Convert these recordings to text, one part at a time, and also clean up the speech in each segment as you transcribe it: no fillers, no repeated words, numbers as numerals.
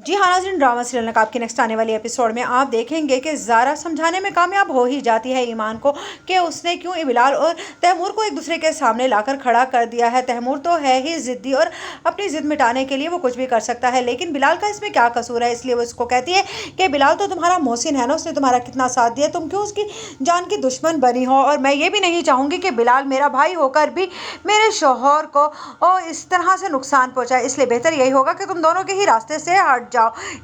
जी हाँ नाज़रीन, drama serial नकाब की नेक्स्ट आने वाली एपिसोड में आप देखेंगे कि ज़ारा समझाने में कामयाब हो ही जाती है ईमान को कि उसने क्यों बिलाल और तैमूर को एक दूसरे के सामने लाकर खड़ा कर दिया है। तैमूर तो है ही ज़िद्दी और अपनी ज़िद मिटाने के लिए वो कुछ भी कर सकता है, लेकिन बिलाल का इसमें क्या कसूर है। इसलिए वो इसको कहती है कि बिलाल तो तुम्हारा मोहसिन है ना, उसने तुम्हारा कितना साथ दिया, तुम क्यों उसकी जान की दुश्मन बनी हो। और मैं ये भी नहीं चाहूँगी कि बिलाल मेरा भाई होकर भी मेरे शौहर को और इस तरह से नुकसान पहुँचाए, इसलिए बेहतर यही होगा कि तुम दोनों के ही रास्ते से हट जाओ।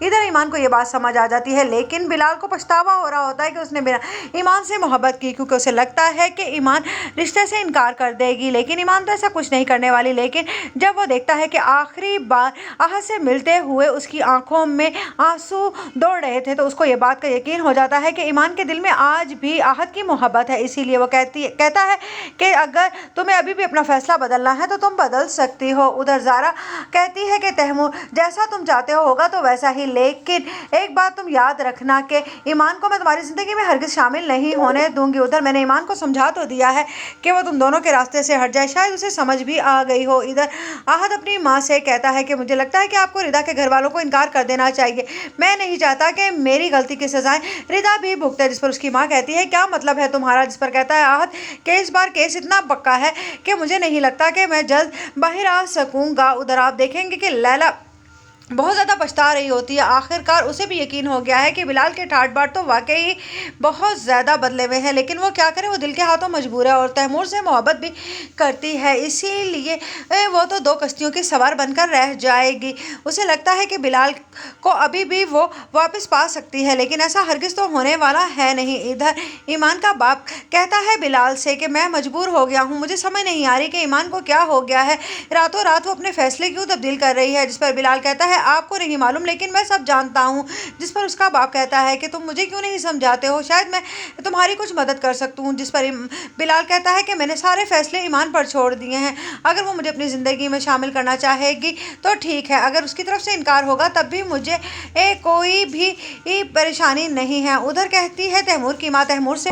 इधर ईमान को ये बात समझ आ जाती है, लेकिन बिलाल को पछतावा हो रहा होता है कि उसने बिना ईमान से मोहब्बत की, क्योंकि उसे लगता है कि ईमान रिश्ते से इनकार कर देगी, लेकिन ईमान तो ऐसा कुछ नहीं करने वाली। लेकिन जब वो देखता है कि आखिरी बार आहत से मिलते हुए उसकी आंखों में आंसू दौड़ रहे थे, तो उसको ये बात का यकीन हो जाता है कि ईमान के दिल में आज भी आहत की मोहब्बत है। इसीलिए वो कहता है कि अगर तुम्हें अभी भी अपना फैसला बदलना है तो तुम बदल सकती हो। उधर ज़ारा कहती है कि तैमूर जैसा तुम चाहते हो होगा तो वैसा ही, लेकिन एक बात तुम याद रखना कि ईमान को मैं तुम्हारी ज़िंदगी में हरगिज़ शामिल नहीं होने दूंगी। उधर मैंने ईमान को समझा तो दिया है कि वो तुम दोनों के रास्ते से हट जाए, शायद उसे समझ भी आ गई हो। इधर आहत अपनी माँ से कहता है कि मुझे लगता है कि आपको रिदा के घर वालों को इनकार कर देना चाहिए, मैं नहीं चाहता कि मेरी गलती की सजाएं रिदा भी भुगते। जिस पर उसकी माँ कहती है क्या मतलब है तुम्हारा। जिस पर कहता है आहत कि इस बार केस इतना पक्का है कि मुझे नहीं लगता कि मैं जल्द बाहर आ सकूंगा। उधर आप देखेंगे कि लैला बहुत ज़्यादा पछता रही होती है। आखिरकार उसे भी यकीन हो गया है कि बिलाल के ठाट बाट तो वाकई बहुत ज़्यादा बदले हुए हैं, लेकिन वो क्या करे, वो दिल के हाथों मजबूर है और तैमूर से मोहब्बत भी करती है। इसीलिए वो तो दो कश्तियों की सवार बनकर रह जाएगी। उसे लगता है कि बिलाल को अभी भी वो वापस पा सकती है, लेकिन ऐसा हरगिज़ तो होने वाला है नहीं। इधर ईमान का बाप कहता है बिलाल से कि मैं मजबूर हो गया हूँ, मुझे समझ नहीं आ रही कि ईमान को क्या हो गया है, रातों रात वो अपने फैसले क्यों तब्दील कर रही है। जिस पर बिलाल कहता है आपको नहीं मालूम, लेकिन मैं सब जानता हूँ। जिस पर उसका बाप कहता है कि तुम मुझे क्यों नहीं समझाते हो, शायद मैं तुम्हारी कुछ मदद कर सकता हूँ। जिस पर बिलाल कहता है कि मैंने सारे फैसले ईमान पर छोड़ दिए हैं, अगर वो मुझे अपनी ज़िंदगी में शामिल करना चाहेगी तो ठीक है, अगर उसकी तरफ से इनकार होगा तब भी मुझे कोई भी परेशानी नहीं है। उधर कहती है तैमूर की माँ तैमूर से